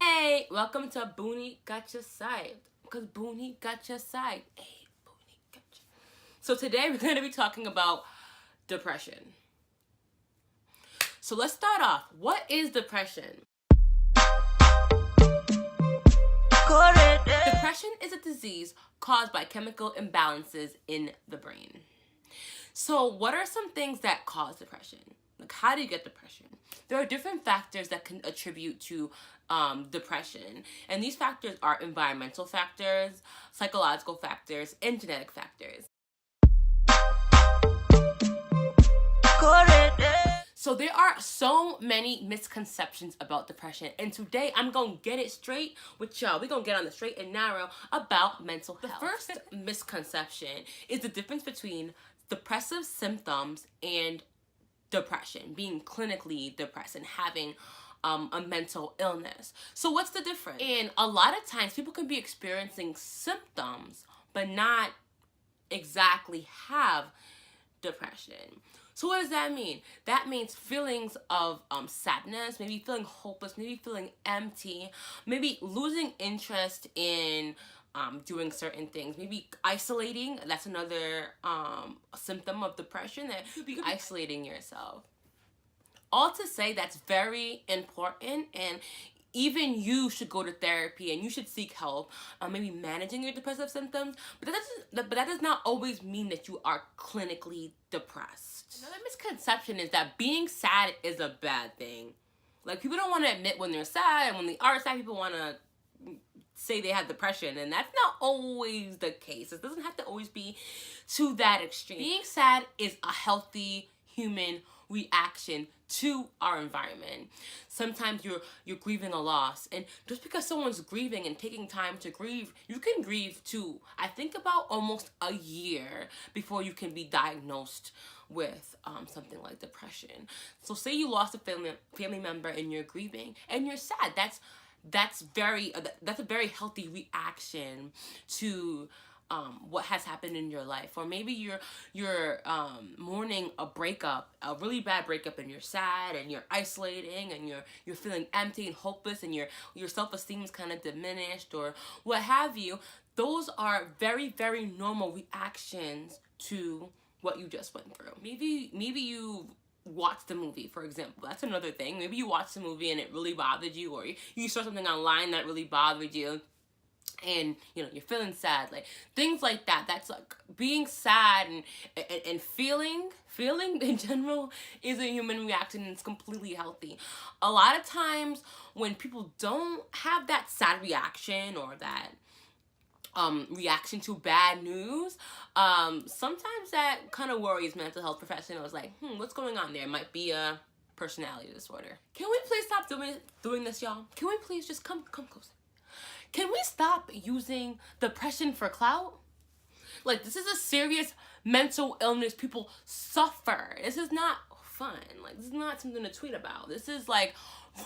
Hey, welcome to Booney Got Your Side. Because Booney got your side. Hey, Booney got your... So today we're going to be talking about depression. So let's start off. What is depression? Depression is a disease caused by chemical imbalances in the brain. So what are some things that cause depression? Like, how do you get depression? There are different factors that can attribute to depression. And these factors are environmental factors, psychological factors, and genetic factors. So there are so many misconceptions about depression, and today I'm going to get it straight with y'all. We're going to get on the straight and narrow about mental health. The first misconception is the difference between depressive symptoms and depression, being clinically depressed and having a mental illness. So what's the difference? And a lot of times people can be experiencing symptoms but not exactly have depression. So what does that mean? That means feelings of sadness, maybe feeling hopeless, maybe feeling empty, maybe losing interest in doing certain things, maybe isolating. That's another symptom of depression, that you could be isolating yourself. All to say that's very important, and even you should go to therapy and you should seek help, maybe managing your depressive symptoms, but that does not always mean that you are clinically depressed. Another misconception is that being sad is a bad thing. Like, people don't want to admit when they're sad, and when they are sad, people want to say they have depression, and that's not always the case. It doesn't have to always be to that extreme. Being sad is a healthy human reaction to our environment. Sometimes you're grieving a loss, and just because someone's grieving and taking time to grieve, you can grieve too. I think about almost a year before you can be diagnosed with something like depression. So say you lost a family member and you're grieving and you're sad. That's a very healthy reaction to what has happened in your life. Or maybe you're mourning a breakup, a really bad breakup, and you're sad and you're isolating and you're feeling empty and hopeless, and your self-esteem is kind of diminished or what have you. Those are very, very normal reactions to what you just went through. Maybe you watched the movie, for example. That's another thing. Maybe you watched the movie and it really bothered you, or you saw something online that really bothered you, and you're feeling sad. Like, things like that. That's like being sad, and feeling in general is a human reaction, and it's completely healthy. A lot of times when people don't have that sad reaction or that reaction to bad news, sometimes that kind of worries mental health professionals. Like, what's going on there? It might be a personality disorder. Can we please stop doing this, y'all? Can we please just come closer? Can we stop using depression for clout? Like, this is a serious mental illness. People suffer. This is not fun. Like, this is not something to tweet about. This is like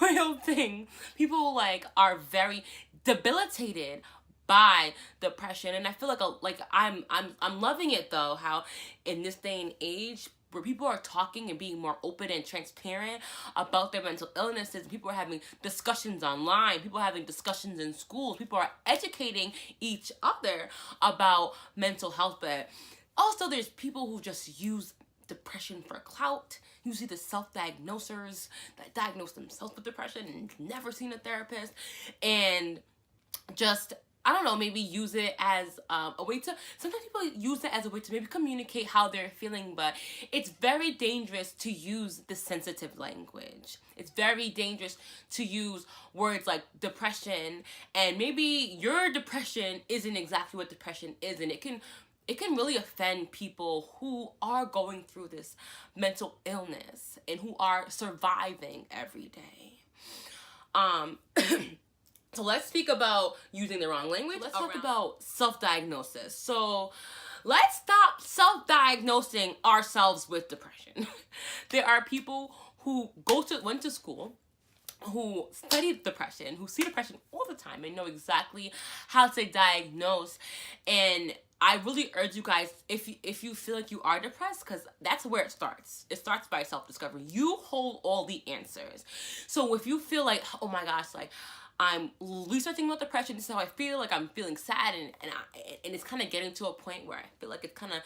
real thing. People are very debilitated by depression, and I feel like I'm loving it though, how in this day and age where people are talking and being more open and transparent about their mental illnesses, people are having discussions online, people are having discussions in schools, people are educating each other about mental health. But also there's people who just use depression for clout. You see the self-diagnosers that diagnose themselves with depression and never seen a therapist, and just, I don't know, maybe use it as a way to, sometimes people use it as a way to maybe communicate how they're feeling, but it's very dangerous to use the sensitive language. It's very dangerous to use words like depression, and maybe your depression isn't exactly what depression is, and it can really offend people who are going through this mental illness and who are surviving every day. So let's speak about using the wrong language. Let's talk about self-diagnosis. So let's stop self-diagnosing ourselves with depression. There are people who went to school, who study depression, who see depression all the time and know exactly how to diagnose. And I really urge you guys, if you feel like you are depressed, because that's where it starts. It starts by self-discovery. You hold all the answers. So if you feel like, oh my gosh, like I'm researching about depression, this is how I feel, like I'm feeling sad, and it's kind of getting to a point where I feel like it's kind of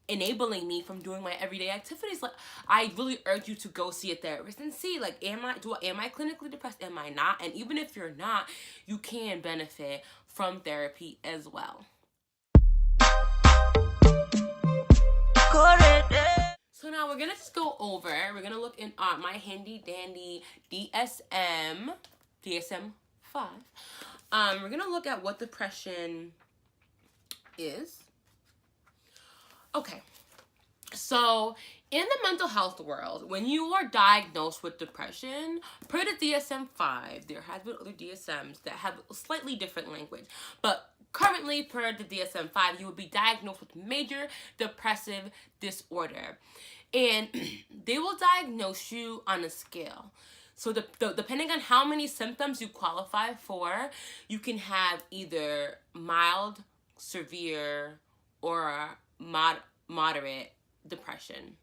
enabling me from doing my everyday activities, like I really urge you to go see a therapist and see, like, am I clinically depressed? Am I not? And even if you're not, you can benefit from therapy as well. So now we're gonna just go over. We're gonna look in my handy dandy DSM-5. We're gonna look at what depression is. Okay, so in the mental health world, when you are diagnosed with depression, per the DSM-5, there have been other DSMs that have slightly different language, but currently per the DSM-5, you will be diagnosed with major depressive disorder, and they will diagnose you on a scale. So depending on how many symptoms you qualify for, you can have either mild, severe, or moderate depression.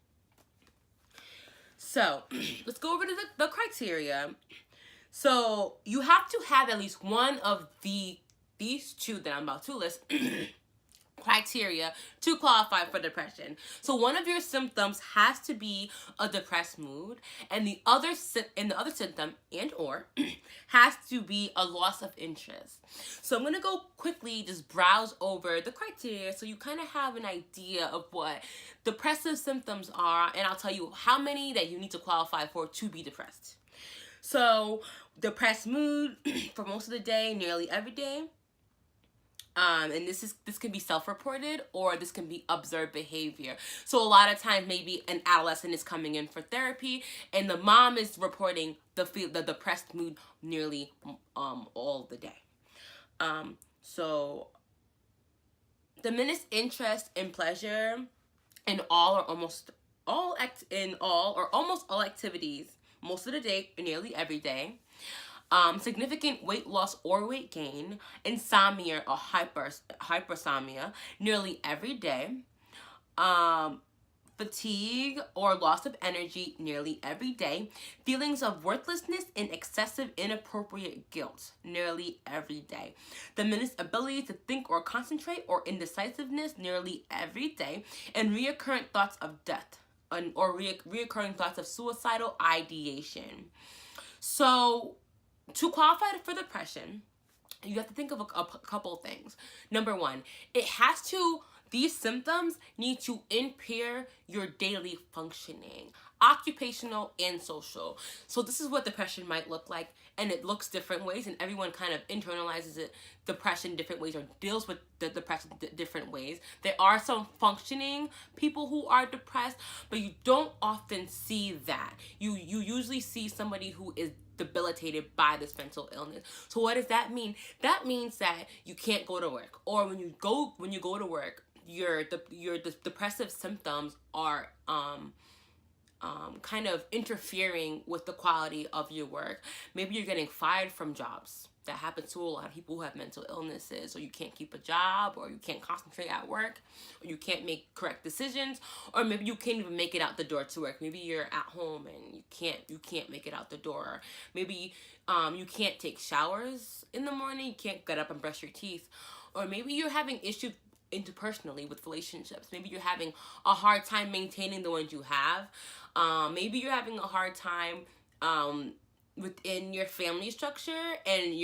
So let's go over to the criteria. So you have to have at least one of these two that I'm about to list criteria to qualify for depression. So one of your symptoms has to be a depressed mood, and the other symptom and or has to be a loss of interest. So I'm gonna go quickly just browse over the criteria so you kind of have an idea of what depressive symptoms are, and I'll tell you how many that you need to qualify for to be depressed. So depressed mood for most of the day, nearly every day. And this can be self-reported, or this can be observed behavior. So a lot of times maybe an adolescent is coming in for therapy and the mom is reporting the depressed mood nearly all the day. So diminished interest and pleasure in all or almost all activities most of the day, nearly every day. Significant weight loss or weight gain, insomnia or hypersomnia nearly every day, fatigue or loss of energy nearly every day, feelings of worthlessness and excessive inappropriate guilt nearly every day, diminished ability to think or concentrate or indecisiveness nearly every day, and recurrent thoughts of death or recurring thoughts of suicidal ideation. So to qualify for depression, you have to think of a couple of things. Number one, these symptoms need to impair your daily functioning, occupational and social. So this is what depression might look like, and it looks different ways, and everyone kind of internalizes depression different ways, or deals with the depression different ways. There are some functioning people who are depressed, but you don't often see that. You usually see somebody who is debilitated by this mental illness. So what does that mean? That means that you can't go to work, or when you go to work, your depressive symptoms are kind of interfering with the quality of your work. Maybe you're getting fired from jobs. That happens to a lot of people who have mental illnesses, or you can't keep a job, or you can't concentrate at work, or you can't make correct decisions, or maybe you can't even make it out the door to work. Maybe you're at home and you can't make it out the door. Maybe you can't take showers in the morning, you can't get up and brush your teeth, or maybe you're having issues interpersonally with relationships. Maybe you're having a hard time maintaining the ones you have. Maybe you're having a hard time within your family structure, and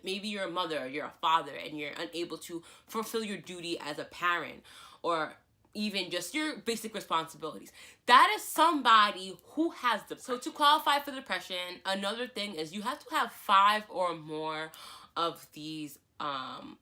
maybe you're a mother or you're a father and you're unable to fulfill your duty as a parent, or even just your basic responsibilities. That is somebody who has depression. So to qualify for depression, another thing is you have to have 5 or more of these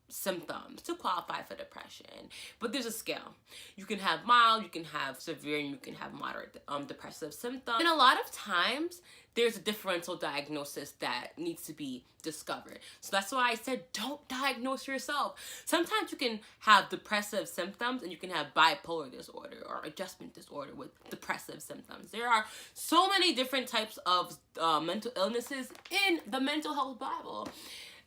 symptoms to qualify for depression. But there's a scale. You can have mild, you can have severe, and you can have moderate depressive symptoms. And a lot of times there's a differential diagnosis that needs to be discovered. So that's why I said don't diagnose yourself. Sometimes you can have depressive symptoms and you can have bipolar disorder or adjustment disorder with depressive symptoms. There are so many different types of mental illnesses in the mental health Bible.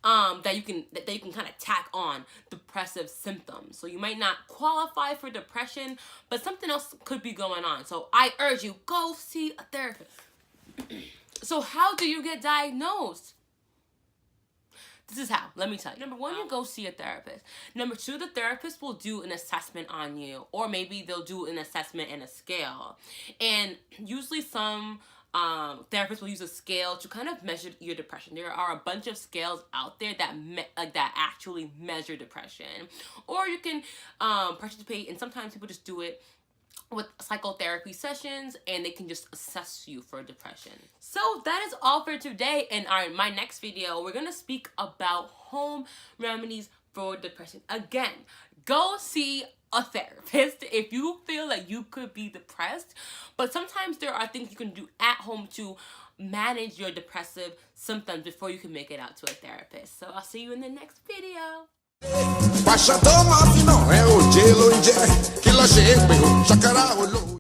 that you can kind of tack on depressive symptoms. So you might not qualify for depression, but something else could be going on. So I urge you, go see a therapist. So how do you get diagnosed? This is how. Let me tell you. Number one, you go see a therapist. Number two, the therapist will do an assessment on you, or maybe they'll do an assessment and a scale. And usually some therapists will use a scale to kind of measure your depression. There are a bunch of scales out there that that actually measure depression. Or you can participate, and sometimes people just do it with psychotherapy sessions, and they can just assess you for depression. So that is all for today. In my next video, we're gonna speak about home remedies for depression. Again, go see a therapist if you feel like you could be depressed, but sometimes there are things you can do at home to manage your depressive symptoms before you can make it out to a therapist. So I'll see you in the next video. Pasha toma, não é o gelo, que lá chega, chacará,